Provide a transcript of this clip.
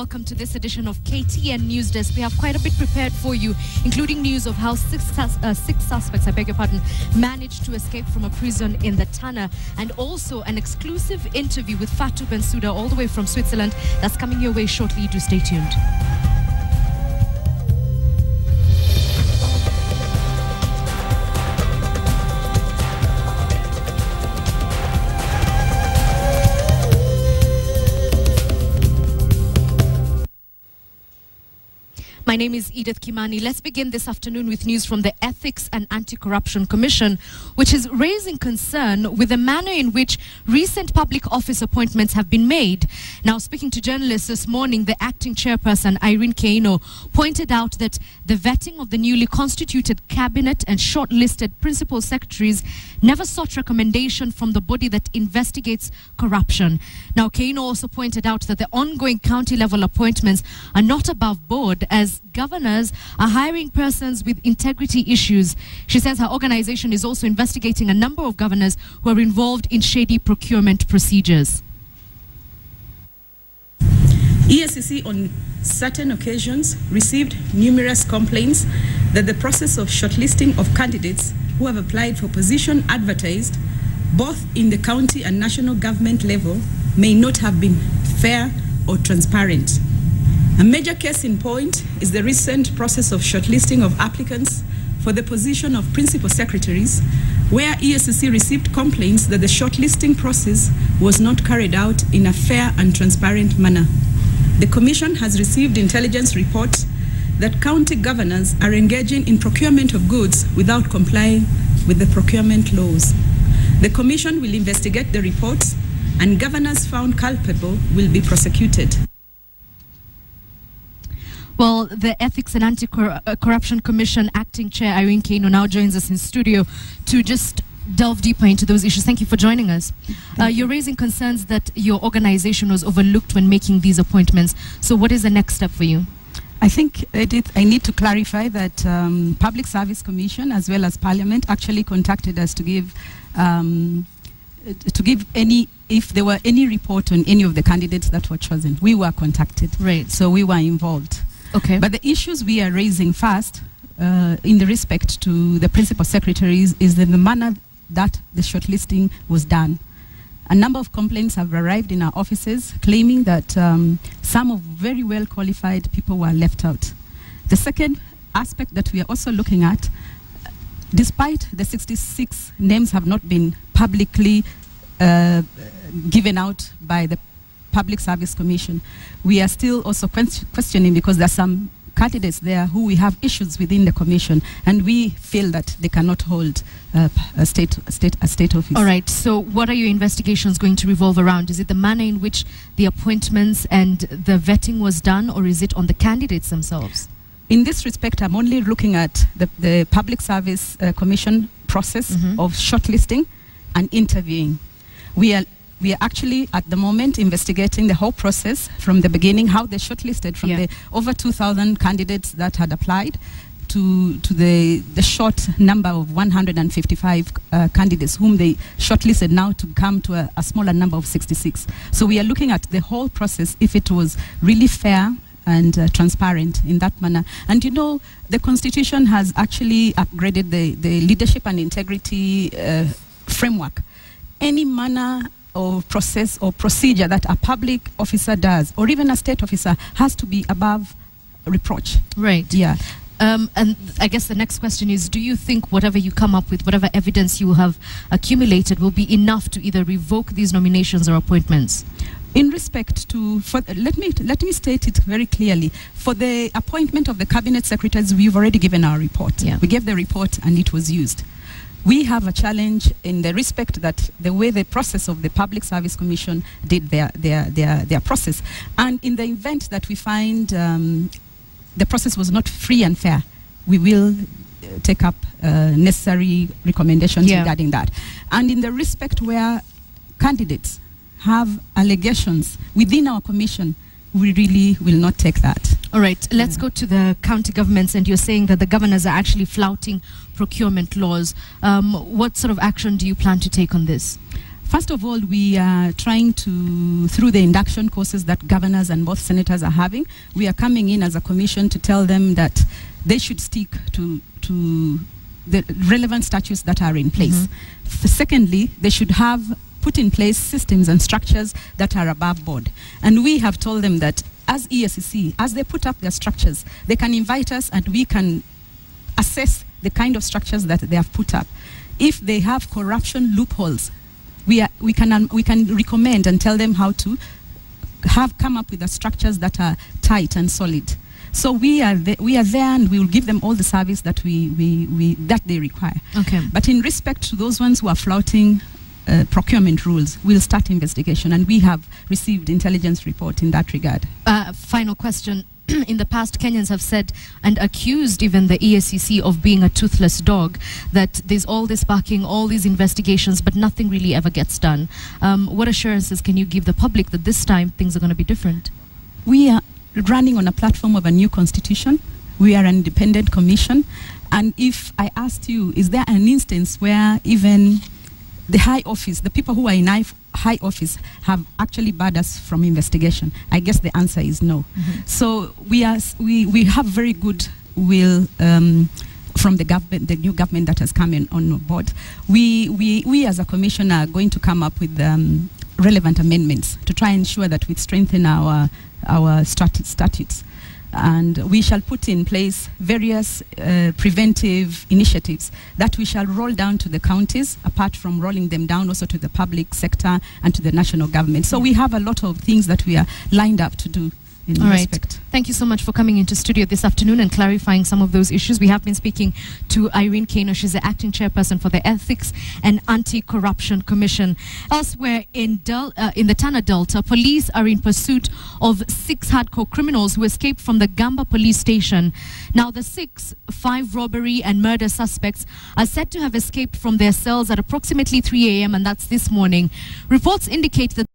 welcome to this edition of KTN News Desk. We have quite a bit prepared for you, including news of how six suspects, managed to escape from a prison in the Tana, and also an exclusive interview with Fatou Bensouda all the way from Switzerland. That's coming your way shortly. Do stay tuned. My name is Edith Kimani. Let's begin this afternoon with news from the Ethics and Anti-Corruption Commission, which is raising concern with the manner in which recent public office appointments have been made. Now, speaking to journalists this morning, the acting chairperson, Irene Keino, pointed out that the vetting of the newly constituted cabinet and shortlisted principal secretaries never sought recommendation from the body that investigates corruption. Now, Keino also pointed out that the ongoing county-level appointments are not above board, as governors are hiring persons with integrity issues. She says her organization is also investigating a number of governors who are involved in shady procurement procedures. EACC on certain occasions received numerous complaints that the process of shortlisting of candidates who have applied for position advertised both in the county and national government level may not have been fair or transparent. A major case in point is the recent process of shortlisting of applicants for the position of principal secretaries, where EACC received complaints that the shortlisting process was not carried out in a fair and transparent manner. The Commission has received intelligence reports that county governors are engaging in procurement of goods without complying with the procurement laws. The Commission will investigate the reports, and governors found culpable will be prosecuted. Well, the Ethics and Anti-Corruption Commission Acting Chair Irene Keino now joins us in studio to just delve deeper into those issues. Thank you for joining us. You're raising concerns that your organization was overlooked when making these appointments. So what is the next step for you? I think, Edith, I need to clarify that Public Service Commission as well as Parliament actually contacted us to give if there were any report on any of the candidates that were chosen. We were contacted. Right. So we were involved. Okay. But the issues we are raising first, in the respect to the principal secretaries, is in the manner that the shortlisting was done. A number of complaints have arrived in our offices claiming that some of very well qualified people were left out. The second aspect that we are also looking at, despite the 66 names have not been publicly given out by the Public Service Commission, we are still also questioning, because there are some candidates there who we have issues within the commission, and we feel that they cannot hold a state office. All right. So what are your investigations going to revolve around? Is it the manner in which the appointments and the vetting was done, or is it on the candidates themselves? In this respect, I'm only looking at the Public Service Commission process of shortlisting and interviewing. We are actually at the moment investigating the whole process from the beginning, how they shortlisted from the over 2,000 candidates that had applied to the short number of 155 candidates whom they shortlisted now to come to a smaller number of 66. So we are looking at the whole process, if it was really fair and transparent in that manner. And you know, the Constitution has actually upgraded the leadership and integrity framework. Any manner or process or procedure that a public officer does, or even a state officer, has to be above reproach. Right. Yeah. And I guess the next question is, do you think whatever you come up with, whatever evidence you have accumulated, will be enough to either revoke these nominations or appointments? In respect to, let me state it very clearly. For the appointment of the cabinet secretaries, we've already given our report. Yeah. We gave the report and it was used. We have a challenge in the respect that the way the process of the Public Service Commission did their process. And in the event that we find the process was not free and fair, we will take up necessary recommendations regarding that. And in the respect where candidates have allegations within our commission, we really will not take that. All right, let's go to the county governments, and you're saying that the governors are actually flouting procurement laws. What sort of action do you plan to take on this? First of all, we are trying to, through the induction courses that governors and both senators are having, we are coming in as a commission to tell them that they should stick to the relevant statutes that are in place. Secondly, they should have put in place systems and structures that are above board. And we have told them that as EACC, as they put up their structures, they can invite us and we can assess the kind of structures that they have put up. If they have corruption loopholes, we can recommend and tell them how to come up with the structures that are tight and solid. So we are there and we will give them all the service that that they require. Okay. But in respect to those ones who are flouting procurement rules, we'll start investigation, and we have received intelligence report in that regard. Final question. In the past, Kenyans have said and accused even the EACC of being a toothless dog, that there's all this barking, all these investigations, but nothing really ever gets done. What assurances can you give the public that this time things are going to be different? We are running on a platform of a new constitution. We are an independent commission. And if I asked you, is there an instance where even the high office, the people who are in high office have actually barred us from investigation? I guess the answer is no. So we have very good will from the government, the new government that has come in on board. We as a commission are going to come up with relevant amendments to try and ensure that we strengthen our statutes. And we shall put in place various preventive initiatives that we shall roll down to the counties, apart from rolling them down also to the public sector and to the national government. So we have a lot of things that we are lined up to do in respect. Thank you so much for coming into studio this afternoon and clarifying some of those issues. We have been speaking to Irene Kano. She's the acting chairperson for the Ethics and Anti-Corruption Commission. Elsewhere in the Tana Delta, police are in pursuit of 6 hardcore criminals who escaped from the Gamba police station. Now, the 5 robbery and murder suspects are said to have escaped from their cells at approximately 3 a.m. and that's this morning. Reports indicate that